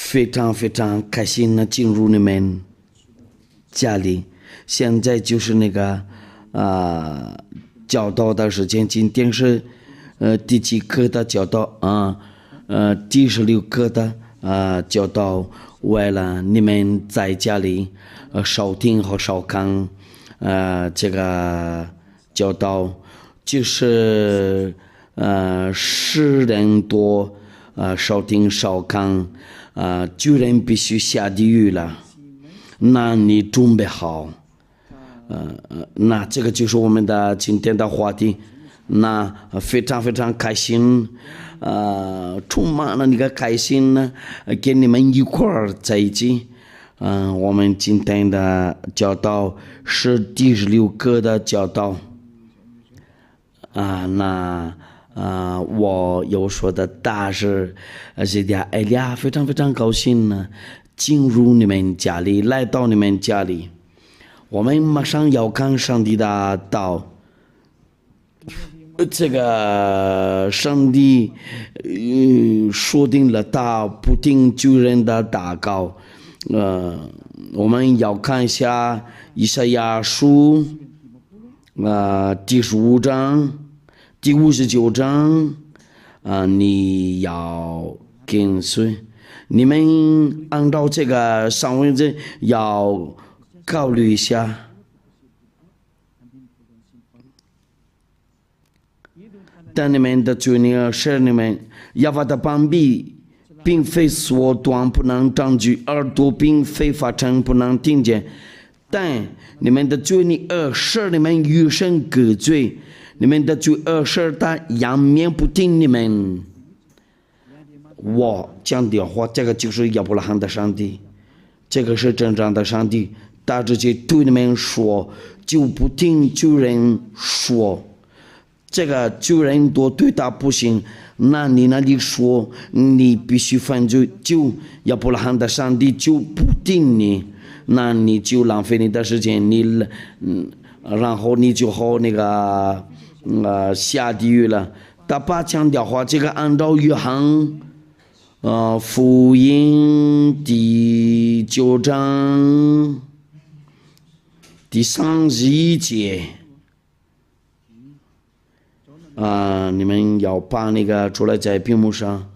非常非常开心的进入你们家里。现在就是那个教导的时间，今天是第几课的教导啊？第16课的教导。为了你们在家里收听和收看这个教导，就是10人多收听收看9人必须下地狱了。那你准备好？那这个就是我们的今天的话题。那非常非常开心，充满了那个开心呢，跟你们一块儿在一起。我们今天的教导是第16课的教导。我有说的大是这点哎呀，非常非常高兴呢，进入你们家里，来到你们家里。我们马上要看上帝的道。这个上帝说定了他不听救人的祷告。我们要看一下以赛亚书第15章第59章你要跟随，你们按照这个上文字要考虑一下。但你们的罪孽是你们耶和华的膀臂，并非缩短不能长举，耳朵并非发沉不能听见。但你们的罪孽是你们与神隔绝，你们的罪是他仰面不听你们。我讲的话，这个就是亚伯拉罕的上帝，这个是真正的上帝。他直接对你们说，就不听旧人说。这个旧人多对他不行，那你那里说你必须犯罪，就亚伯拉罕的上帝就不听你，那你就浪费你的时间，然后你就好那个下地狱了。他把强调话，这个按照约翰福音第9章第31节。你们要把那个出来在屏幕上。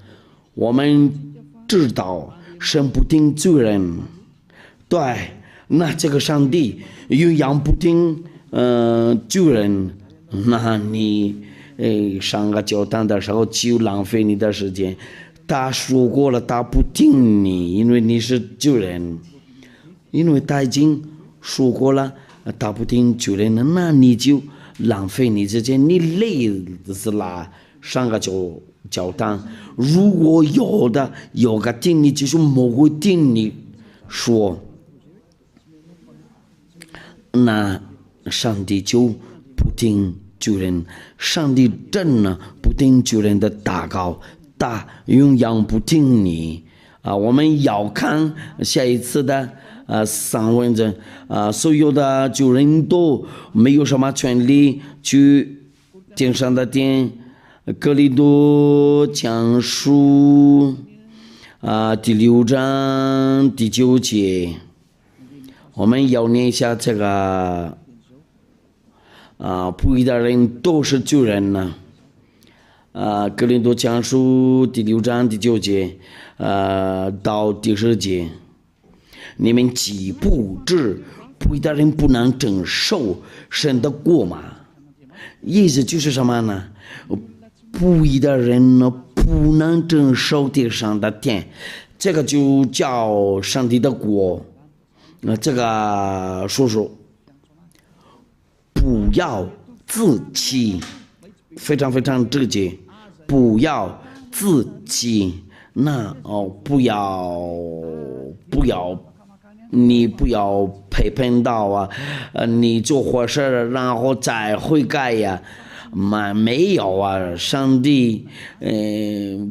我们知道神不听罪人，对，那这个上帝又样不听罪人，那你上个教堂的时候就浪费你的时间。他说过了，他不听你，因为你是罪人，因为他已经说过了，他不听罪人，那你就浪费你之间，你累死了，上个教堂。如果有个听你，就是某个听你说，那上帝就不听罪人。上帝真的不听罪人的祷告，他永远不听你。我们要看下一次的上文字所有的罪人都没有什么权利去天上的殿。哥林多前书第6章第9节，我们要念一下这个不义的人都是罪人呢。哥林多前书第6章第9节到第10节，你们岂不知不义的人不能承受神的国吗？意思就是什么呢？不义的人呢不能承受地上的天，这个就叫上帝的国。这个叔叔不要自欺，非常非常直接，不要自欺。那不要你不要陪伴到你做坏事然后再悔改呀。没有上帝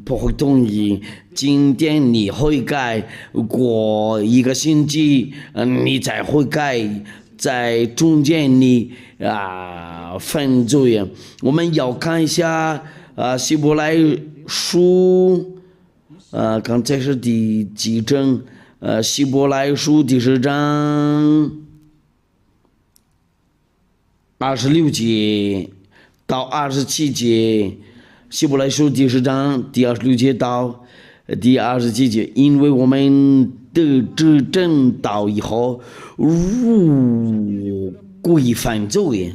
不会同意。今天你悔改，过1个星期你再悔改，在中间你犯罪。我们要看一下希伯来书刚才是第几章？希伯来书第10章26节到27节，希伯来书第10章第26节到第27节，因为我们得知正道以后，若归犯罪，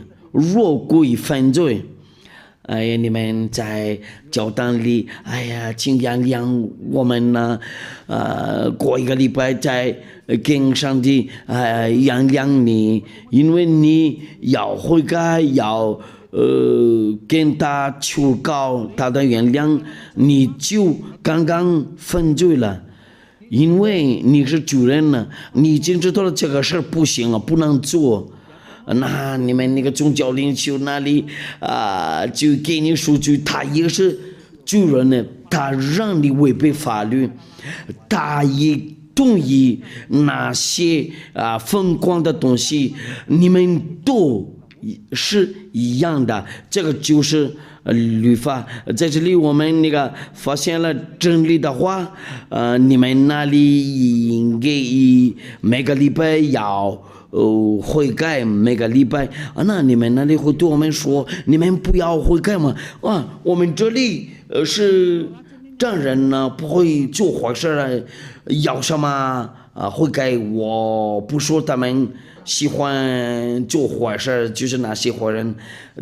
哎呀，你们在教堂里，哎呀，请原谅我们呢，过一个礼拜再跟上帝原谅你，因为你要悔改，要跟他求告他的原谅，你就刚刚犯罪了。因为你是主人呢，你已经知道了这个事不行了，不能做。那你们那个宗教领袖那里就给你数据，他也是主人呢，他让你违背法律，他也同意那些疯狂的东西，你们都是一样的，这个就是律法。在这里我们那个发现了真理的话，你们那里应该每个礼拜要悔改，每个礼拜那你们那里会对我们说你们不要悔改吗？我们这里是这人呢，不会做坏事了，要什么悔改？我不说他们喜欢做坏事，就是那些坏人，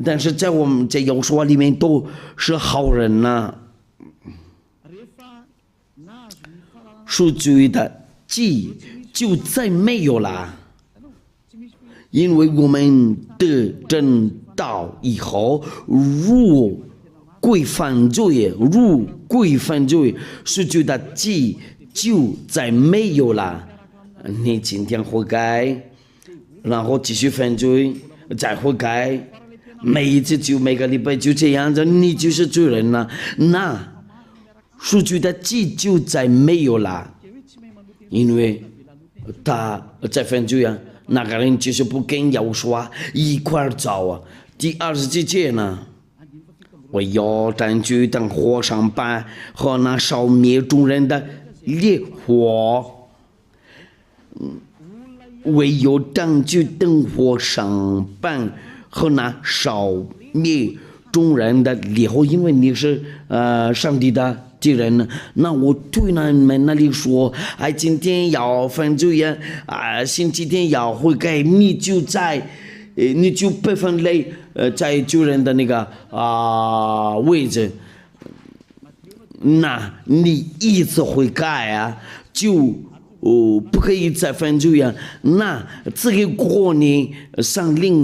但是在我们在有说里面都是好人呢。赎罪的祭就再没有了，因为我们得正道以后，如归犯罪，赎罪的祭就再没有了。你今天悔改，然后继续犯罪，再悔改，每一次就每个礼拜就这样子，你就是罪人了。那赎罪的祭就再没有了，因为他在犯罪啊，那个人就是不跟耶稣一块走第27节呢，我要占据等火上班和那烧灭众人的烈火，唯有占据等火上班和那烧灭众人的烈火，因为你是上帝的敌人呢。那我对你们那里说，今天要犯罪呀，星期天要悔改，你就被分类在主人的那个位置，那你一次悔改就不可以再犯罪呀。那这个过年上令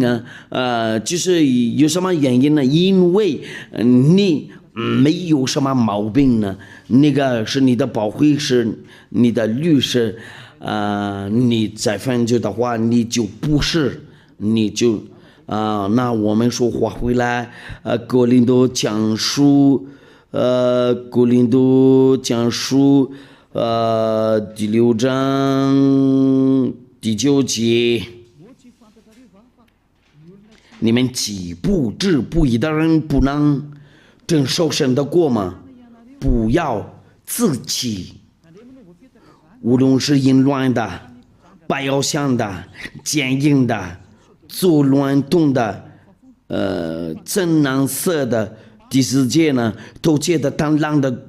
就是有什么原因呢？因为你没有什么毛病呢，那个是你的保护师，你的律师，你再犯罪的话，你就不是，你就那我们说话回来，哥林多讲书第6章第9节，你们岂不知不义的人不能承受神的国吗？不要自欺，无论是淫乱的、拜偶像的、奸淫的、作乱动的、真难色的，第4节呢，偷窃的、贪婪的、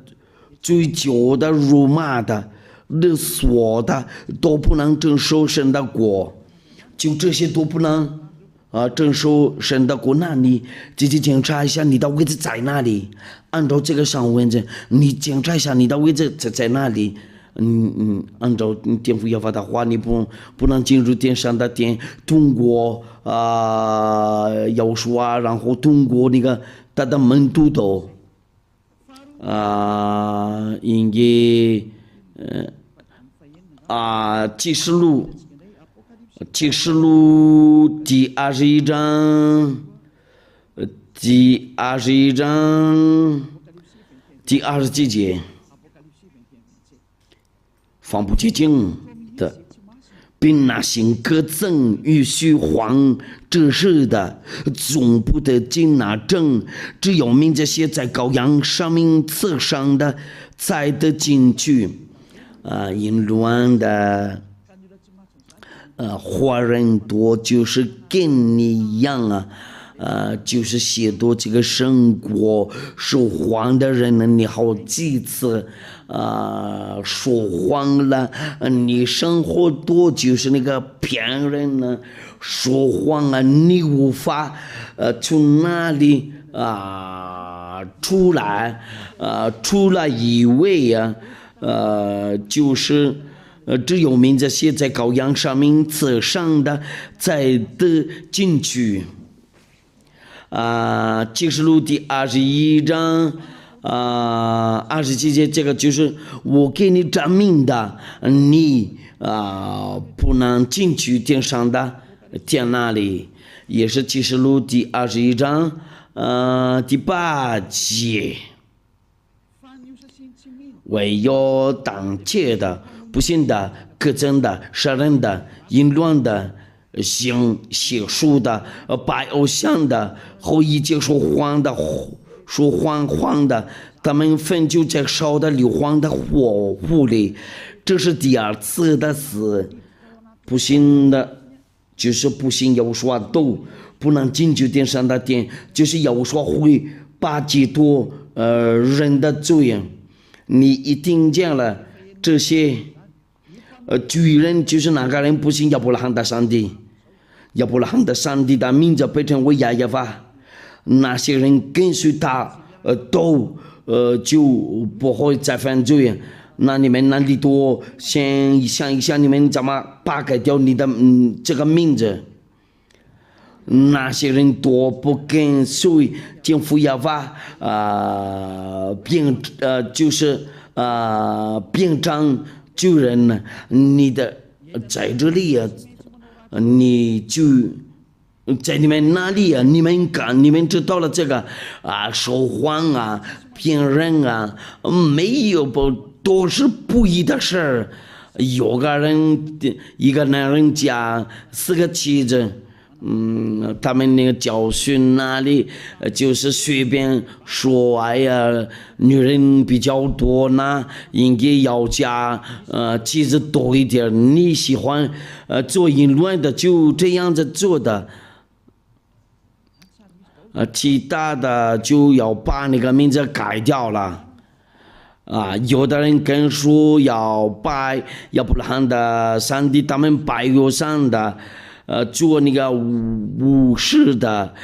追究的、辱骂的、勒索的，都不能承受神的国。就这些都不能承受神的国，那你自己检查一下你的位置在哪里，按照这个上位置，你检查一下你的位置在哪里。按照天父要法的话，你不能进入天上的殿，通过要素然后通过那个他的门徒都应该启示录第21章第20节，放不洁净的，并那行各憎与虚谎之事的，总不得进那正，只有名这些在羔羊生命册上的，再得进去淫乱的华人多，就是跟你一样就是写多这个生活说谎的人呢，你好几次说谎了，你生活多就是那个骗人呢，说谎你无法从哪里出来以为就是只有名字写在羔羊上名册上的才得进去。启示录第21章27节，这个就是我给你证明的，你不能进去天上的天那里，也是启示录第21章第8节。唯有当戒的、不信的、可憎的、杀人的、淫乱的、行邪术的、拜偶像的、后一切说谎的，他们分就在烧的硫磺的火湖里，这是第二次的死。不信的，就是不信耶和华都不能进去天上的天，就是耶和华会把基督人的罪。你一听见了这些巨人，就是哪个人不信亚伯拉罕的上帝？亚伯拉罕的上帝的名字被称为亚耶法，那些人跟随他都就不会再犯罪。那你们那里多先想一想，你们怎么扒开掉你的这个名字？那些人多不跟随政府要法就是变成救人呢？你的在这里你就在你们那里你们知道了这个说谎骗人没有都是不义的事儿。有个人一个男人家4个妻子。他们那个教训那里就是随便说，哎呀，女人比较多呢，应该要加妻子多一点。你喜欢做淫乱的，就这样子做的。其他的就要把那个名字改掉了。有的人跟说要拜亚伯拉罕的上帝，他们拜有上的。做那个武士的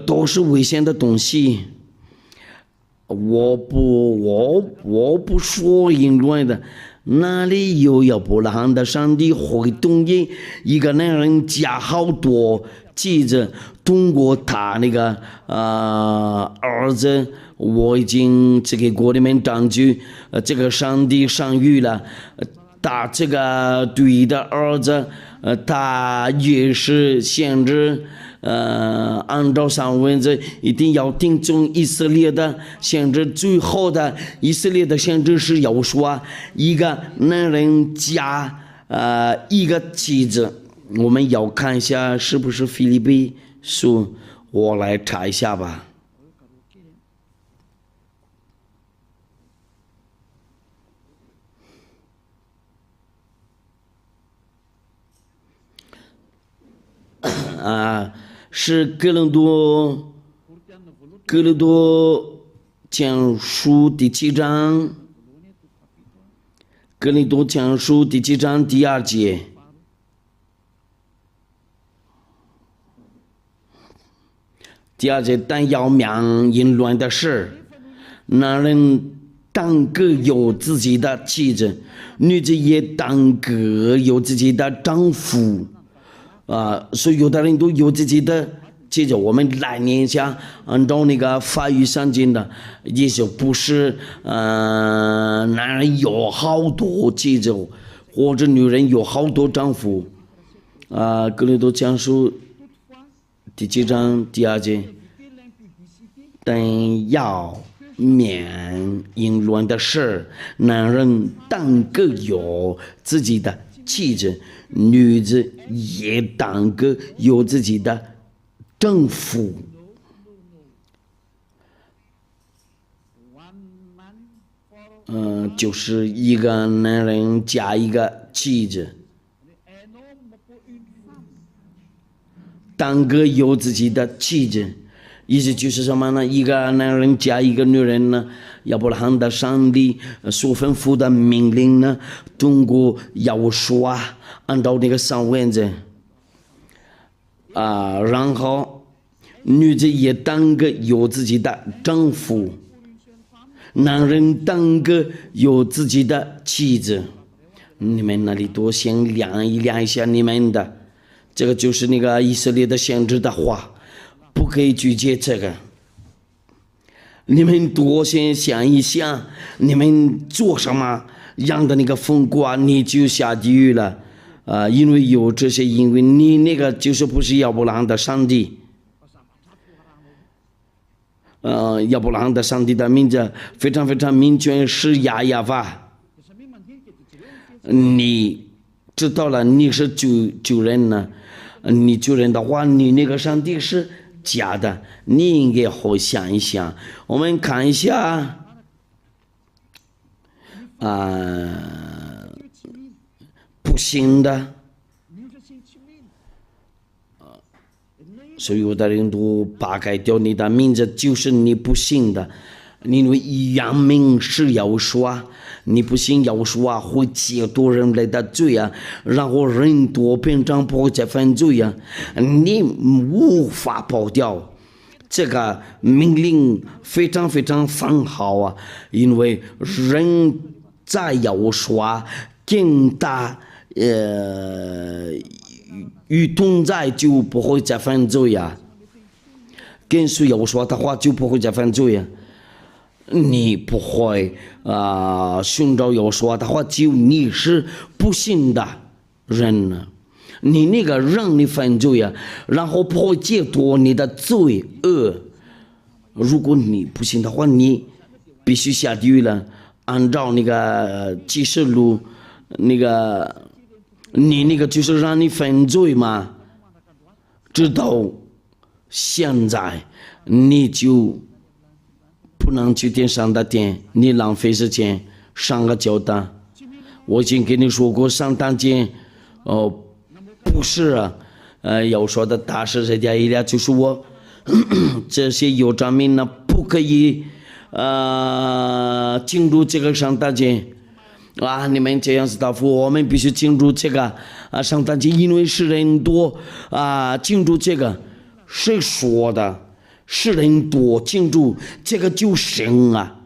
都是危险的东西。我不说淫乱的，哪里有亚伯拉罕的上帝会同意一个男人加好多妻子，通过他那个儿子？我已经这个国里面证据这个上帝上谕了，他这个对的儿子他也是限制按照上文字一定要听从以色列的限制。最后的以色列的限制是要说一个男人加一个妻子。我们要看一下是不是腓立比书，我来查一下吧。是哥林多前书第7章，哥林多前书第7章第2节。第2节，但要明淫乱的事，男人当各有自己的妻子，女子也当各有自己的丈夫。所以有的人都有自己的妻子。我们来念一下，按照那个法语圣经的意思，不是男人有好多妻子，或者女人有好多丈夫。哥林多前书第7章第2节，但要免淫乱的事，男人当各有自己的妻子，女子也当个有自己的丈夫。就是一个男人加一个妻子，单个有自己的妻子，意思就是什么呢？一个男人加一个女人呢，亚伯拉罕的上帝所吩咐的命令呢，通过亚述啊，按照那个上文字然后女子也单个有自己的丈夫，男人单个有自己的妻子。你们那里多先量一下你们的，这个就是那个以色列的先知的话，不可以拒绝这个。你们多先想一想，你们做什么样的那个风刮，你就下地狱了。因为有这些，因为你那个就是不是亚伯拉罕的上帝。亚伯拉罕的上帝的名字非常非常明确，是亚亚法。你知道了，你是主人呢，你主人的话，你那个上帝是假的，你应该好想一想。我们看一下不信的，所有的人都扒开掉你的名字，就是你不信的。因为扬名是要说，你不信要说会解多人类的罪啊，然后人多变成不会再犯罪啊，你无法保掉。这个命令非常非常很好啊，因为人在要说更大与同在就不会再犯罪呀，跟随要说的话就不会再犯罪呀。你不会寻找要说的话，就你是不信的人呢。你那个让你犯罪啊，然后不会解脱你的罪恶。如果你不信的话，你必须下地狱了。按照那个启示录，那个你那个就是让你犯罪嘛。直到现在，你就不能去点上的点，你浪费时间上个交单。我已经跟你说过，上当节不是要说的大事这家一俩就是我这些有证明呢，不可以进入这个上当节你们这样子答复，我们必须进入这个上当节，因为是人多进入这个，谁说的？是人多进入这个就行啊？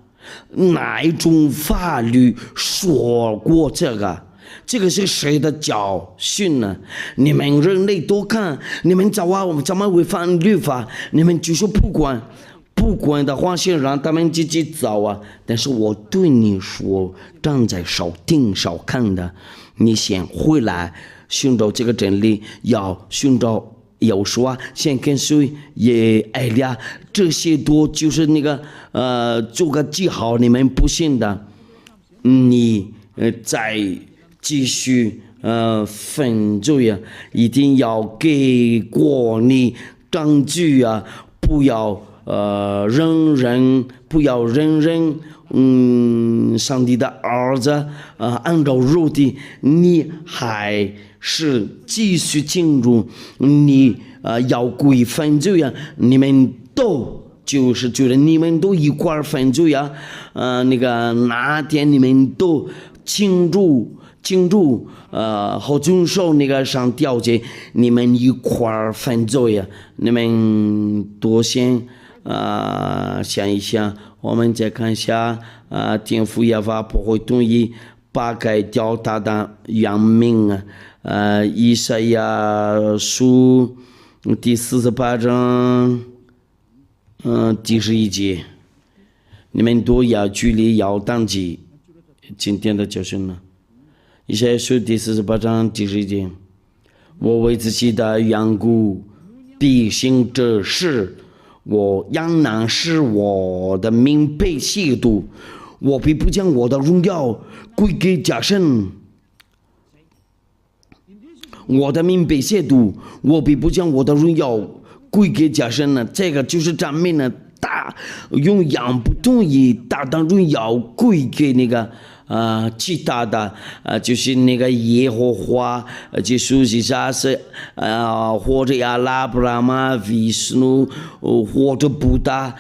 哪一种法律说过这个？这个是谁的教训呢？你们人类多看，你们怎么违反律法？你们就是不管的话，先让他们自己走啊！但是我对你说，站在少听少看的，你先回来寻找这个真理，要寻找。有说先跟随也哎呀，这些多就是那个做个记号，你们不信的，你再继续犯罪啊，一定要给过你证据啊，不要人人上帝的儿子按照肉体，你还是继续进入你要归犯罪啊！你们都就是觉得你们都一块犯罪啊！那个哪天你们都进入好遵守那个上条件，你们一块犯罪啊！你们多先想一想，我们再看一下天父耶和华不会同意扒开掉他的原名以赛亚书第48章第11节，你们都要距离要当记今天的教训了。以赛亚书第48章第11节，我为自己的缘故必行这事，我仍然使我的名被亵渎，我必不将我的荣耀归给假神。我的名被亵渎，我必不将我的荣耀归给假神呢。这个就是证明了，用羊不同意大当荣耀归给那个其他的就是那个耶和华，就说是啥是或者阿拉布拉嘛、维斯努或者布达，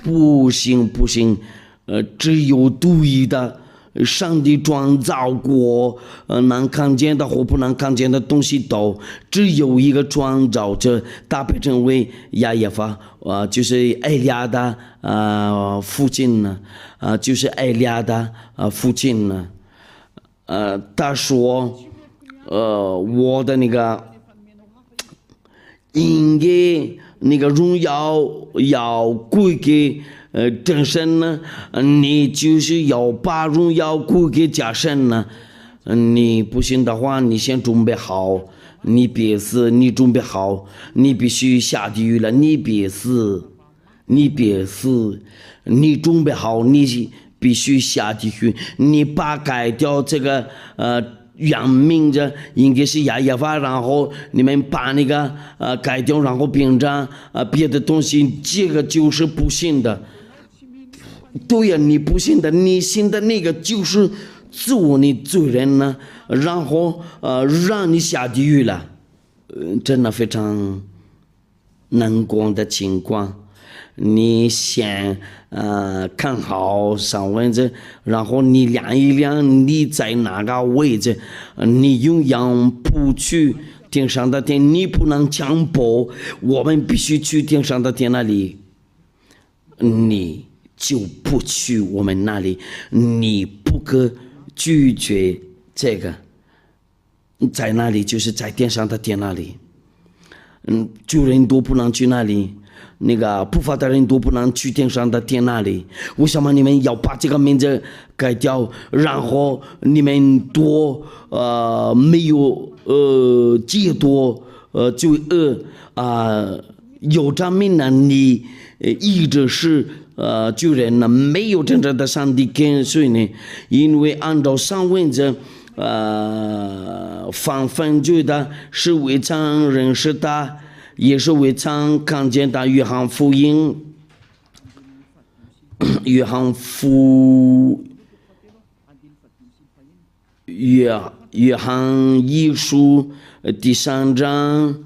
不行，只有独一的。上帝创造过能看见的和不能看见的东西都只有一个创造者，搭配成为亚耶法就是艾利亚的父亲呢就是艾利亚的父亲呢他说我的那个应该那个荣耀要归给真神呢，你就是要把荣耀归给假神呢。你不信的话，你先准备好，你别死，你准备好，你必须下地狱了，你别死，你准备好，你必须下地狱，你把改掉这个原名字应该是亚耶法，然后你们把那个改掉，然后变成别的东西，这个就是不信的。对呀，你不信的，你信的那个就是做你罪人呢，然后让你下地狱了，真的非常难过的情况。你先看好上位置，然后你量一量你在哪个位置，你永远不去天上的天，你不能强迫我们必须去天上的天那里，你就不去我们那里，你不可拒绝这个，在那里就是在天上的天那里，救人都不能去那里，那个不法的人都不能去天上的天那里。为什么你们要把这个名字改掉？然后你们多没有戒多罪恶有这名呢？你一直是救人呢，没有真正的上帝跟随呢，因为按照上文者犯犯罪的是未曾认识的，也是未曾看见的。约翰福音约翰一书第3章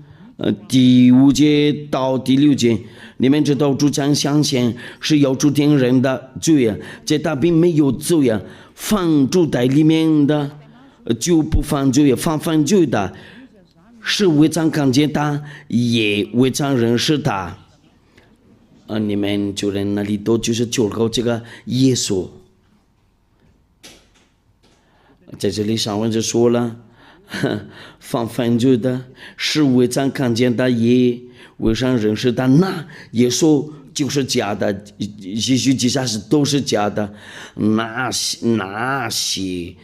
第5节到第6节，你们知道主将相信是要主定人的罪啊，这他并没有罪啊，犯主在里面的就不犯罪，犯罪的是未曾看见他，也未曾认识他。你们就人那里都就是求告这个耶稣，在这里上文就说了。犯罪的是未曾看见的，也未曾认识的，那耶稣就是假的，也许其他是都是假的。那些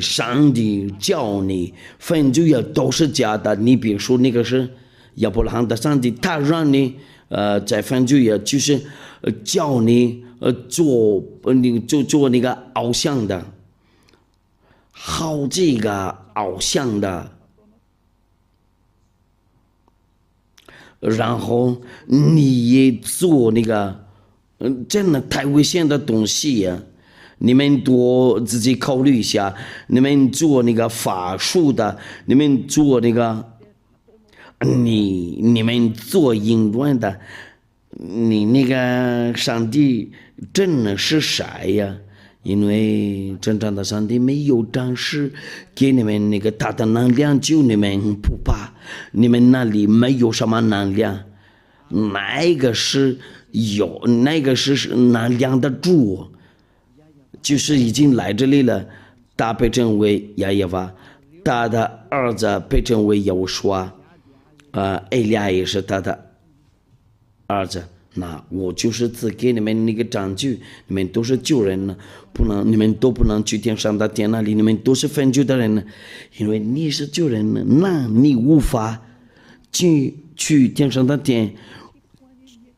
上帝叫你犯罪也都是假的。你别说那个是亚伯拉罕的上帝，他让你在犯罪也就是叫你做那个偶像的，好这个偶像的，然后你也做那个真的太危险的东西呀！你们多自己考虑一下，你们做那个法术的，你们做那个你们做淫乱的，你那个上帝真的是谁呀？因为真正的上帝没有展示给你们那个大的能量，就你们不怕，你们那里没有什么能量，那个是能量的主，就是已经来这里了。他被称为亚耶法，他的儿子被称为耶和华，艾利亚也是他的儿子。那我就是只给你们那个证据，你们都是救人呢，你们都不能去天上的天那里，你们都是犯罪的人呢，因为你是救人呢，那你无法去天上的天，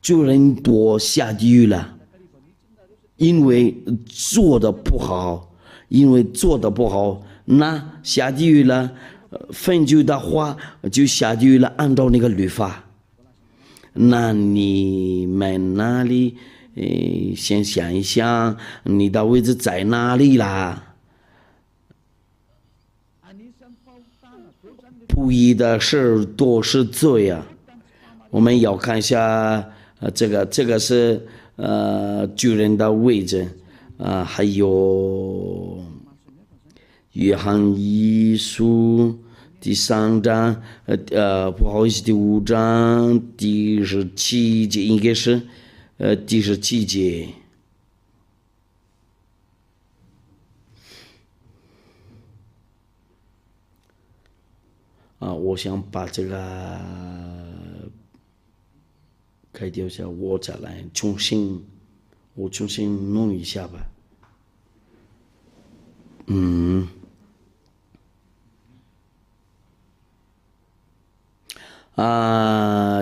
救人多下地狱了，因为做的不好，那下地狱了，犯罪的话就下地狱了，按照那个律法。那你们那里，先想一想，你的位置在哪里啦？不义的事多是罪啊！我们要看一下，这个是巨人的位置还有约翰一书第3章，不好意思，第5章第17节，应该是第17节。我想把这个开掉一下，我再来重新弄一下吧。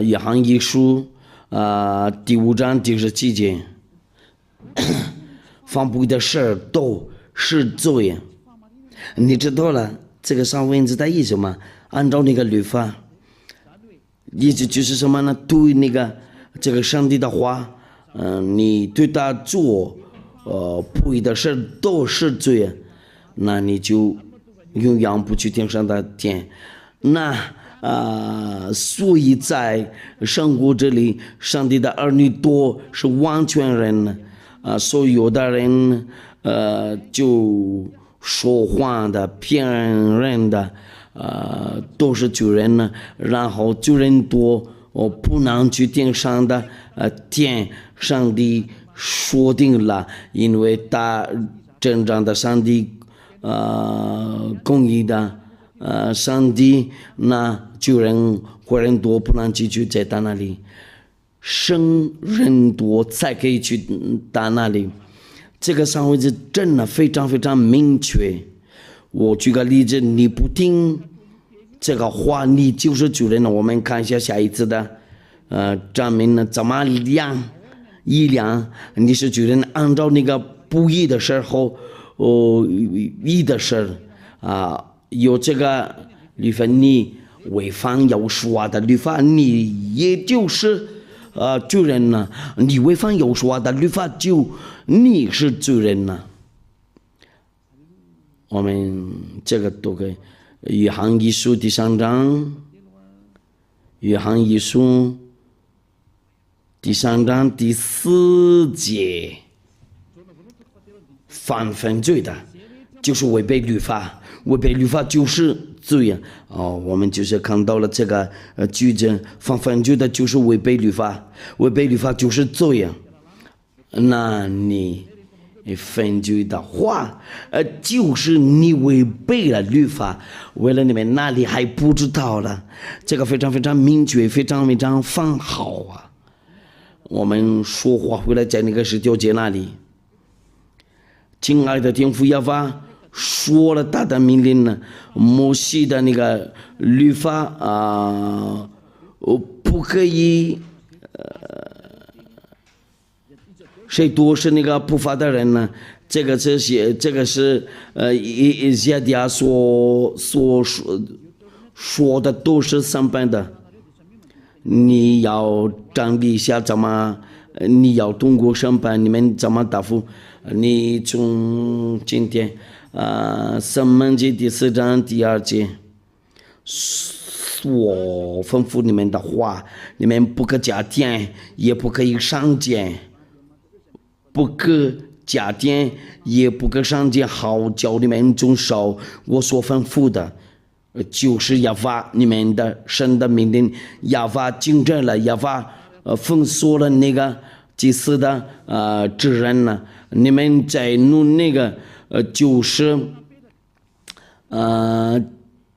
约翰一书第5章第17节，犯不义的事都是罪。你知道了这个上文字的意思吗？按照那个律法，意思就是什么呢？对那个这个上帝的话，你对他做不义的事都是罪，那你就永远不去天上的天。那所以在生活这里，上帝的儿女多是完全人所以有的人就说谎的、骗人的，都是罪人呢。然后罪人多，不能去天上的天，上帝说定了，因为他真正的上帝，公义的上帝，那罪人坏人多，不能继续在他那里，生人多才可以去他那里。这个上位置真的非常非常明确。我举个例子，你不听这个话，你就是罪人了。我们看一下下一次的证明呢，怎么量你是罪人，按照那个不义的时候，义的事有这个律法，你违反有说的律法，你也就是罪人呢。你违反有说的律法，就你是罪人呢。我们这个都可以。约翰一书第3章，约翰一书第3章第4节，犯罪的就是违背律法，违背律法就是罪我们就是看到了这个句子，犯罪的就是违背律法，违背律法就是罪那你犯罪的话，就是你违背了律法。为了你们那里还不知道了，这个非常非常明确，非常非常放好我们说话回来在那个10条节那里，亲爱的天父耶和华说了他的命令呢，摩西的那个律法不可以谁多是那个不法的人呢？这个是以赛亚所说的都是上班的。你要整理一下怎么，你要通过上班，你们怎么答复？你从今天申命记第4章第2节，我吩咐你们的话，你们不可加添，也不可以上减。不可加添，也不可上减，好叫你们遵守我所吩咐的，就是耶和华你们的神的命令。耶和华精正了，耶和华封锁了那个祭司的之人呢。你们在弄那个就是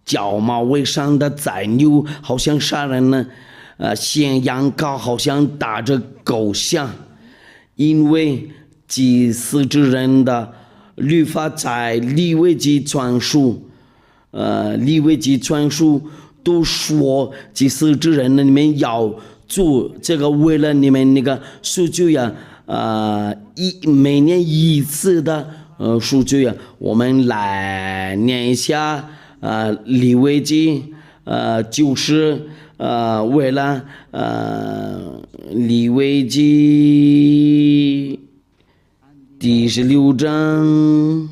角毛为上的宰牛，好像杀人呢；献羊羔，好像打着狗像。因为祭司之人的律法在利未记传述，利未记传述都说祭司之人呢，你们要做这个，为了你们那个赎罪每年一次的赎罪我们来念一下利未记，就是为了利未记第16章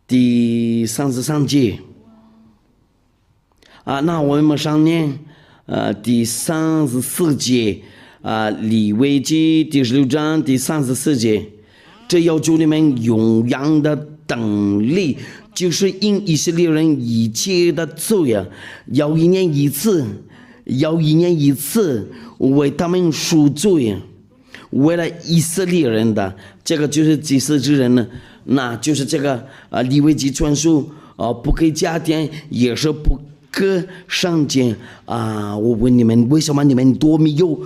第33节那我们上念第34节利未记第16章第34节，这要求你们永远的等力，就是因以色列人一切的罪要1年1次，为他们赎罪，为了以色列人的，这个就是祭司之人呢，那就是这个利未记传书不可以加添，也是不可上减我问你们，为什么你们都没有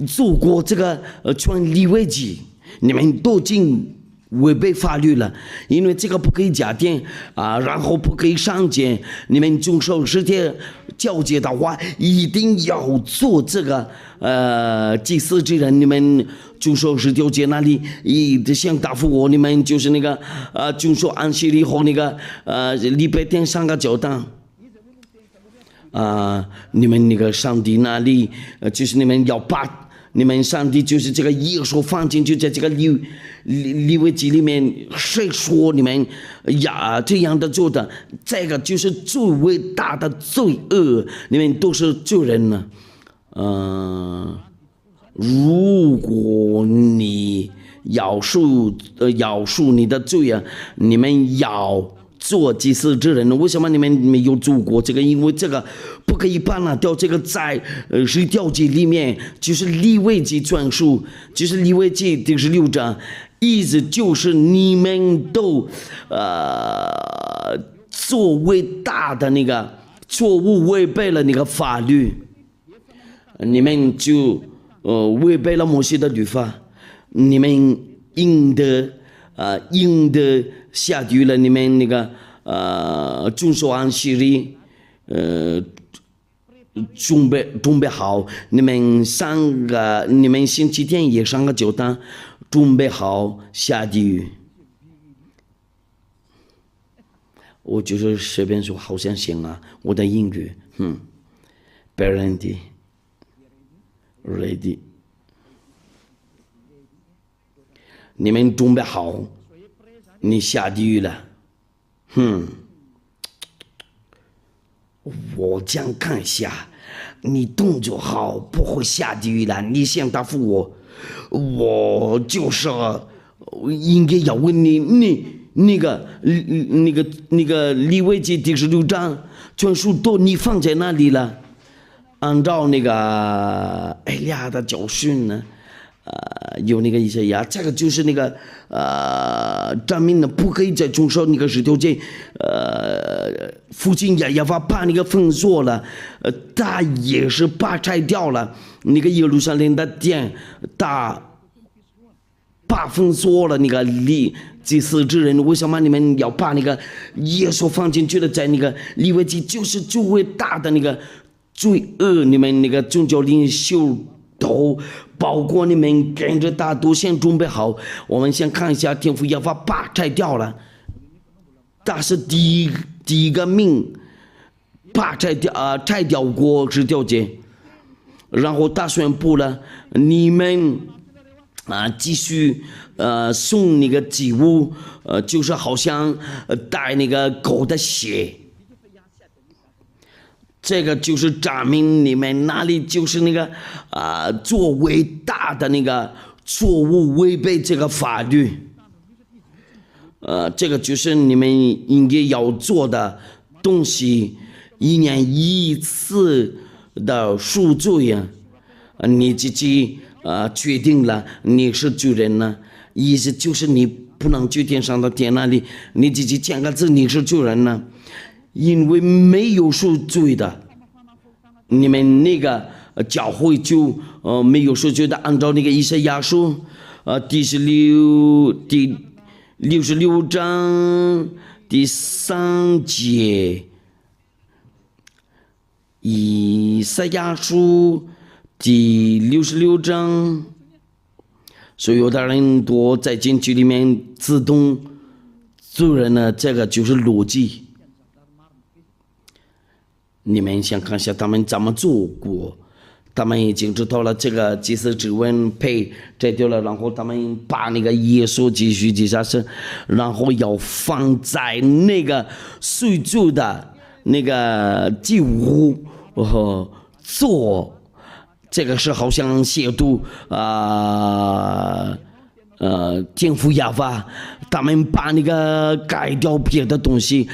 做过这个传利未记？你们都已经违背法律了，因为这个不可以加添然后不可以上减。你们遵守10天交接的话，一定要做这个祭司之人。你们遵守10条节那里，像答复我，你们就是那个遵守安息日和那个礼拜天上个教堂。你们那个上帝那里就是你们要把你们上帝就是这个耶稣放进去，在这个利未记里面，谁说你们这样的做的？这个就是最伟大的罪恶，你们都是罪人呢。如果你要赎你的罪你们要做祭司之人，为什么你们没有做过这个？因为这个不可以把它掉，这个在10条节里面，就是利未记传书，就是利未记第16章，意思就是你们都做伟大的那个错误，违背了那个法律，你们就违背了摩西的律法，你们应得下地狱了。你们那个遵守安息日准备好，你们星期天也上个教堂，准备好下地狱。我就是随便说，好像行我的英语ready，你们准备好，你下地狱了。我将看一下，你动作好，不会下地狱了。你先答复我，我就是应该要问你那个利未记第16章全书都你放在哪里了？按照那个以利亚的教训呢？有那个以赛亚，这个就是那个证明呢，不可以再遵守那个10条节。父亲也把那个封锁了，他也是把拆掉了那个耶路撒冷的殿，他把封锁了那个祭司之人。为什么你们要把那个耶稣放进去了？在那个利未记就是最伟大的那个罪恶，你们那个宗教领袖都包括你们跟着他都先准备好。我们先看一下天父耶和华把拆掉了，他是第一个命把拆掉过10条节，然后他宣布了你们继续送那个祭物，就是好像带那个狗的血。这个就是证明你们那里就是那个做伟大的那个错误，违背这个法律。这个就是你们应该要做的东西，1年1次的赎罪你自己决定了你是罪人呢，意思就是你不能去天上的天那里，你自己签个字你是罪人呢。因为没有赎罪的，你们那个教会就没有赎罪的。按照那个以赛亚书第66章第3节，以赛亚书第66章，所有的人都在进去里面自动罪人呢，这个就是逻辑。你们想看下他们怎么做过？他们已经知道了这个祭司指纹配摘掉了，然后他们把那个耶稣继续记下身，然后要放在那个水柱的那个祭物做，这个是好像亵渎天父亚法，他们把那个改掉别的东西，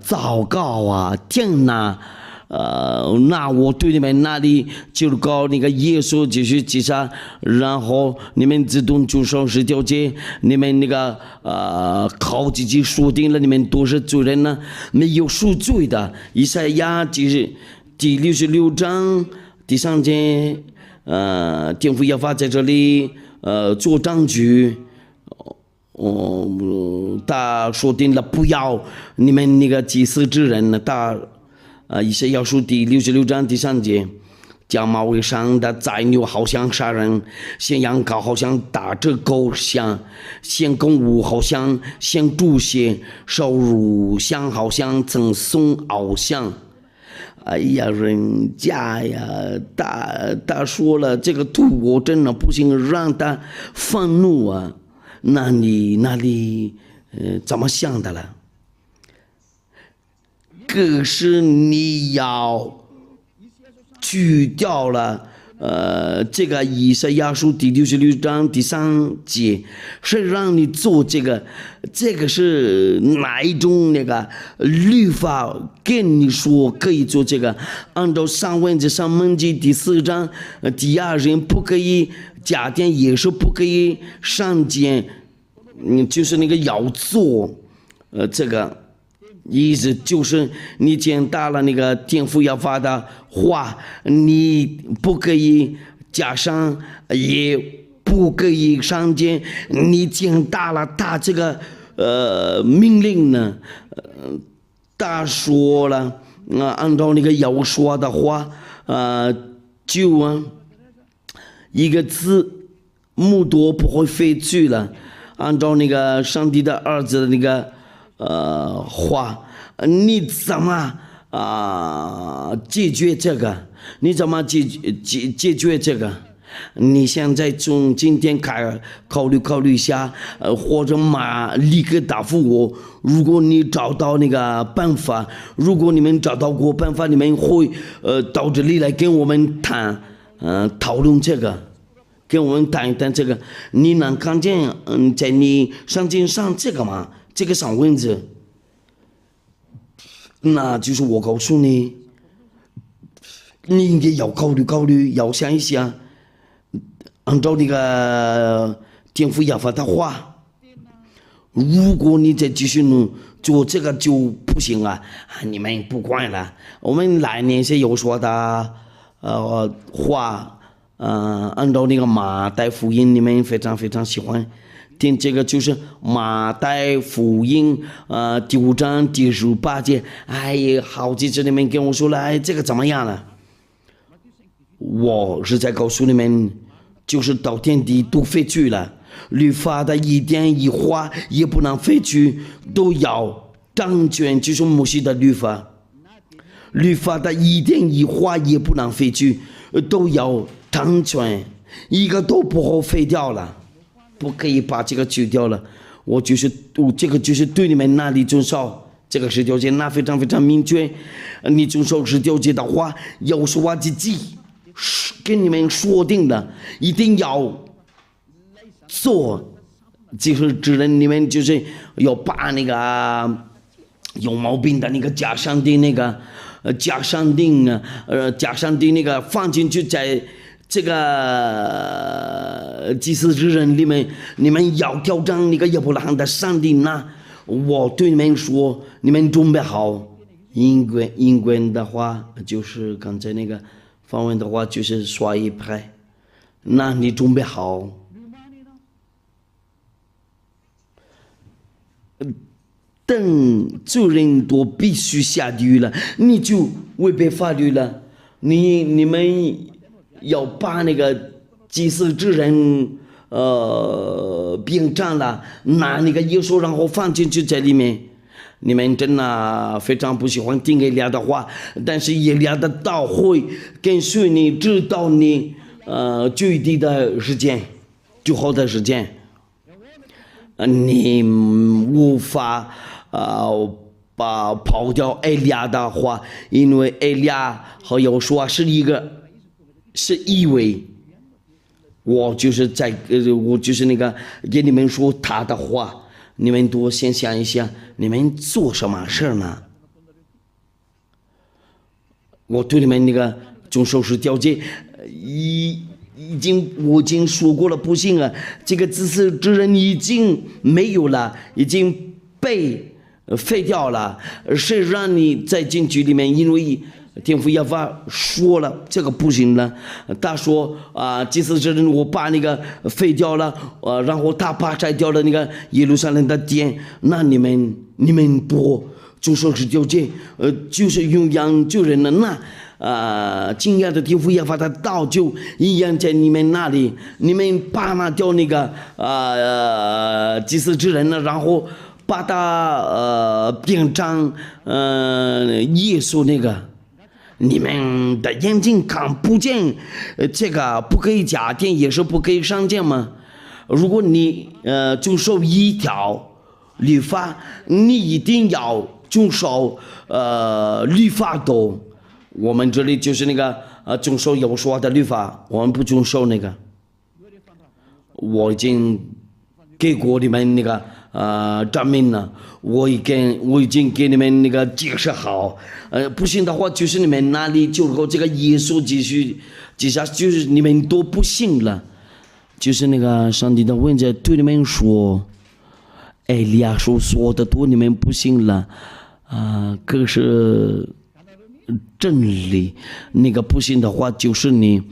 糟糕啊，天哪！那我对你们那里就告那个耶稣继续记下，然后你们自动就收拾条街，你们那个靠自己说定了，你们都是罪人呢，没有赎罪的。以赛亚第66章第3节，天父亚法在这里做证据。他说定了不要你们那个祭司之人呢，以赛亚书第66章第3节，将马尾上的宰牛好像杀人，献羊羔好像打着狗像，献公物好像献猪血，烧乳香好像赠送偶像。哎呀，人家呀，他说了这个图我真的不行，让他愤怒啊！那你怎么想的了？可是你要去掉了这个以赛亚书第66章第3节，是让你做这个是哪一种那个律法跟你说可以做这个？按照上文字上门记第4章，第2人不可以加点，也是不可以上减，就是那个要做这个。意思就是你见到了那个天父要发的话，你不可以加上，也不可以上减。你见到了他这个命令呢，他说了按照那个要说的话，就一个字目多不会废去了，按照那个上帝的儿子的那个话，你怎么解决这个？你怎么解决这个？你现在从今天考虑一下，或者立刻答复我。如果你找到那个办法，如果你们找到过办法，你们会到这里来跟我们讨论这个。跟我们谈一谈这个，你能看见在你上经上这个吗？这个上文字，那就是我告诉你，你应该要考虑，要想一想，按照那个天父亚法的话，如果你再继续做这个就不行啊！你们不管了，我们来年是有说的话。按照那个马太福音，你们非常非常喜欢听这个，就是马太福音第5章第18节。哎，好几次你们跟我说了，哎，这个怎么样了？我是在告诉你们，就是到天地都废去了，律法的一点一划也不能废去，都要当权，就是摩西的律法。律法的一点一划也不能废去，都要当权，一个都不好废掉了，不可以把这个去掉了。我就是这个就是对你们那里遵守这个10条诫，那非常非常明确。你遵守10条诫的话，要是我自己跟你们说定的，一定要做，就是指人你们就是要把那个有毛病的那个假上的那个假上的那个放进去，在这个祭司之人里面，你们要挑战那个亚伯拉罕的上帝呢？我对你们说，你们准备好。英文的话就是刚才那个方文的话就是刷一排，那你准备好。等罪人都必须下地狱了，你就违背法律了。你们要把那个祭司之人编章了，拿那个耶稣然后放进去在里面，你们真的非常不喜欢听耶利亚的话，但是耶利亚的道会跟随你，直到你最低的时间，最后的时间，你无法跑掉耶利亚的话，因为耶利亚和约书亚是一位。我就是那个给你们说他的话，你们多先想一想，你们做什么事呢？我对你们那个遵守十条诫，我已经说过了，不行啊，这个自私之人已经没有了，已经被废掉了，谁让你在进去里面？因为天父耶和华说了，这个不行了。他说祭司之人，我把那个废掉了，然后他把拆掉了那个耶路撒冷的殿，那你们不遵守十条诫，就是永远救人了。那敬仰的天父耶和华的道就一样在你们那里，你们把那掉那个祭司之人了，然后把他变成耶稣那个。你们的眼睛看不见，这个不可以假定，也是不可以上见吗？如果你遵守一条律法，你一定要遵守律法的。我们这里就是那个遵守约书亚的律法，我们不遵守那个。我已经给过你们那个证明了，我已经给你们那个解释好，不信的话就是你们哪里就和这个耶稣继续接下，就是你们都不信了，就是那个上帝的文字对你们说，耶利亚所说的都你们不信了，可是真理，那个不信的话就是你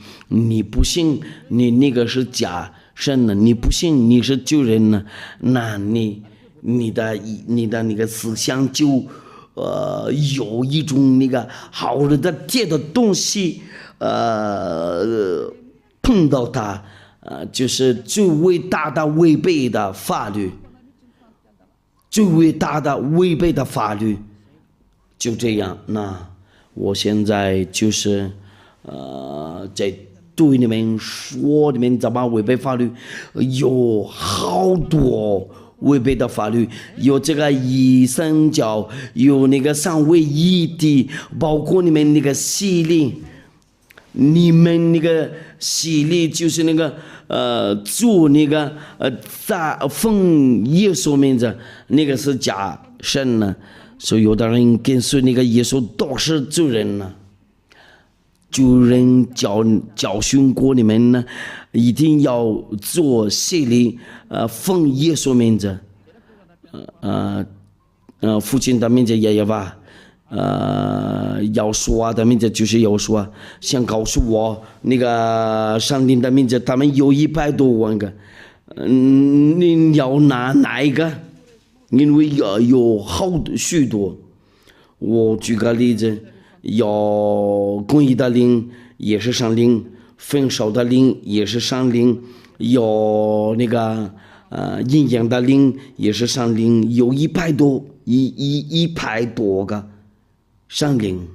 不信，你那个是假神呢，你不信你是救人呢，那你的那个思想就有一种那个好的铁的东西碰到它，就是最伟大的违背的法律，最伟大的违背的法律，就这样。那我现在就是在对你们说，你们怎么违背法律？有好多违背的法律，有这个一神教，有那个三位一体，包括你们那个洗礼，你们那个洗礼就是那个做那个奉耶稣名字，那个是假神呢，所以有的人跟随那个耶稣都是罪人呢。主人教训过你们呢，一定要做洗礼，奉耶稣名字，父亲的名字耶和华，约书亚的名字就是约书亚，想告诉我那个上帝的名字，他们有100多万个，你要拿哪一个？因为有许多，我举个例子。有公义的灵也是上灵，分手的灵也是上灵，有那个阴阳的灵也是上灵，有100多个上灵。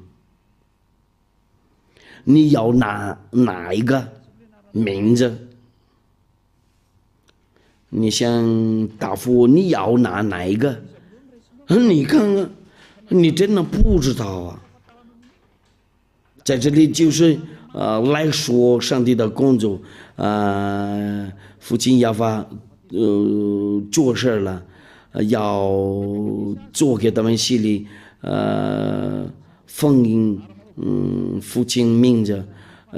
你要哪一个名字？你想答复你要哪一个？你看看，你真的不知道啊。在这里就是来说上帝的工作，父亲耶和华做事了，要做给他们洗礼，奉父亲名字，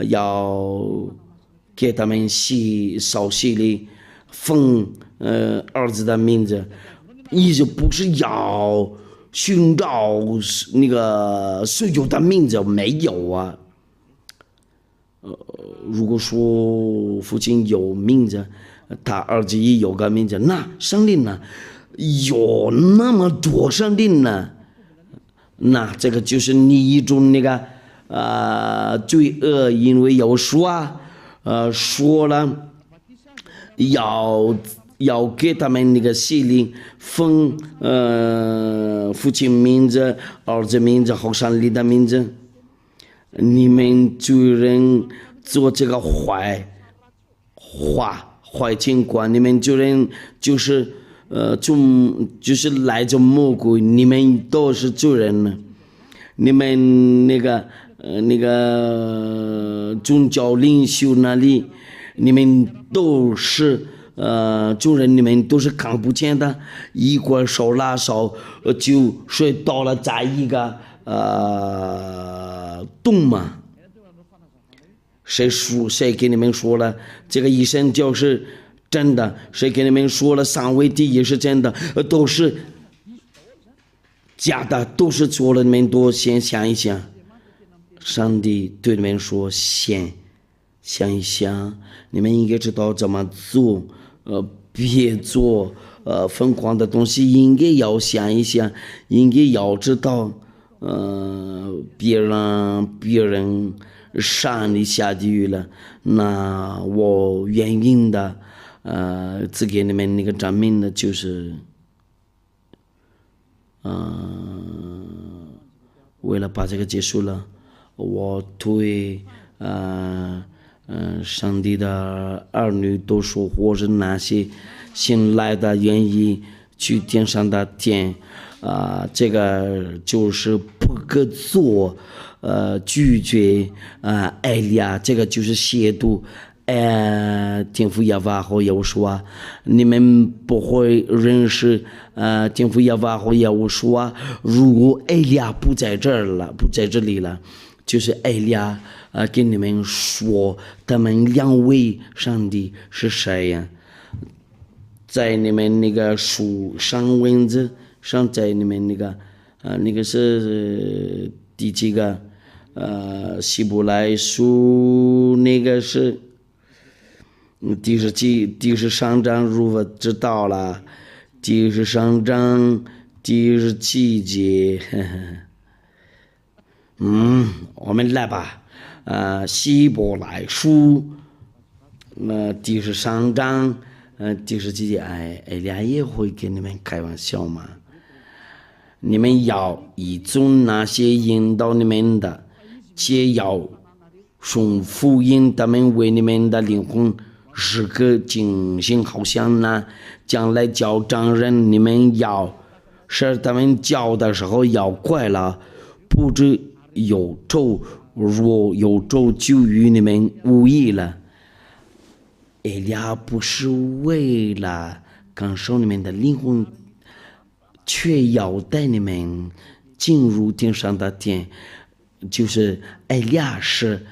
要给他们烧洗礼，奉儿子的名字，意思不是要寻找那个所有的名字，没有啊。如果说父亲有名字，他儿子也有个名字，那上帝呢？有那么多上帝呢？那这个就是你一种那个罪恶，因为有说了要给他们那个洗礼，奉父亲名字、儿子名字和上帝的名字。你们主人做这个坏情况，你们主人就是就是来自魔鬼，你们都是主人了。你们那个宗教领袖那里，你们都是主人，你们都是看不见的，一会儿手拉手就睡到了在一个洞嘛。谁给你们说了这个一神就是真的？谁给你们说了三位一体是真的？都是假的，都是错了。你们多先想一想，上帝对你们说，先想一想，你们应该知道怎么做，别做疯狂的东西，应该要想一想，应该要知道，别人上你下地狱了，那我原因的，只给你们那个证明的就是，为了把这个结束了，我对上帝的儿女都说，或者那些新来的愿意去天上的天，这个就是不可做。拒绝艾利亚，这个就是亵渎天父耶和华和耶和华。你们不会认识天父耶和华和耶和华。如果艾利亚不在这里了，就是艾利亚跟你们说，他们两位上帝是谁呀？在你们那个书上文字上，在你们那个是第几个？希伯来书那个是第13章，如果知道了，第13章第17节，我们来吧，希伯来书第13章第17节，艾利亚也会跟你们开玩笑嘛？你们要依从那些引导你们的，且要送福音，他们为你们的灵魂时刻警醒，好像那将来叫丈人，你们要是他们叫的时候要快了，不知有咒，若有咒就与你们无益了。艾利亚不是为了感受你们的灵魂，却要带你们进入天上的殿，就是艾利亚是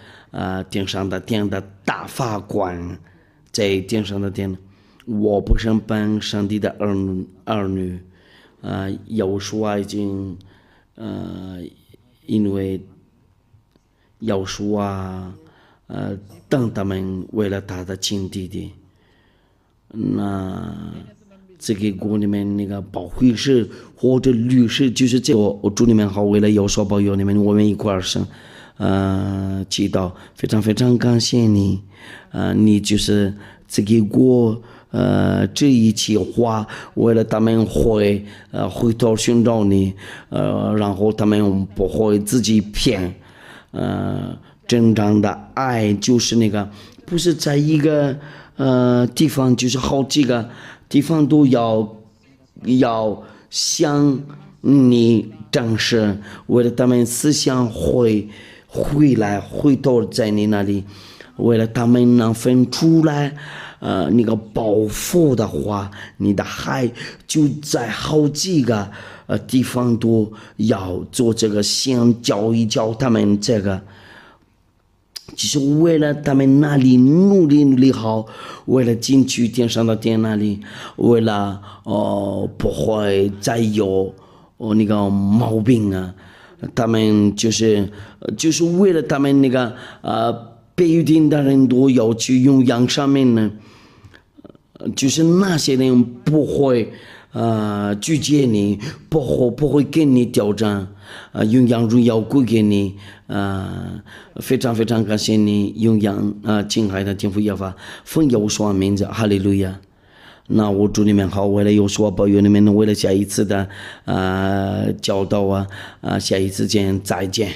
天上的殿的大法官，在天上的殿，我不是本上帝的儿女，有说已经因为有说等他们为了他的亲弟弟，那这个国里面那个保惠师或者律师，就是这个，我祝你们好，为了有所保佑你们，我们一块儿上祈祷，非常非常感谢你，你就是这个国这一句话，为了他们回头寻找你，然后他们不会自己骗，真正的爱就是那个，不是在一个地方，就是好几个地方都要向你正视，为了他们思想回头在你那里，为了他们能分出来那个报复的话，你的爱就在好几个地方都要做这个，先教一教他们这个，就是为了他们那里努力好，为了进去天上的殿那里，为了不会再有那个毛病啊，他们就是为了他们那个被预定的人都要去用养上面呢，就是那些人不会拒绝你，不会跟你挑战，用养荣耀归给你，非常非常感谢你用养亲爱的天父耶和华，奉耶和华名字，哈利路亚。那我祝你们好，为了有所保佑你们，为了下一次的教导下一次见，再见。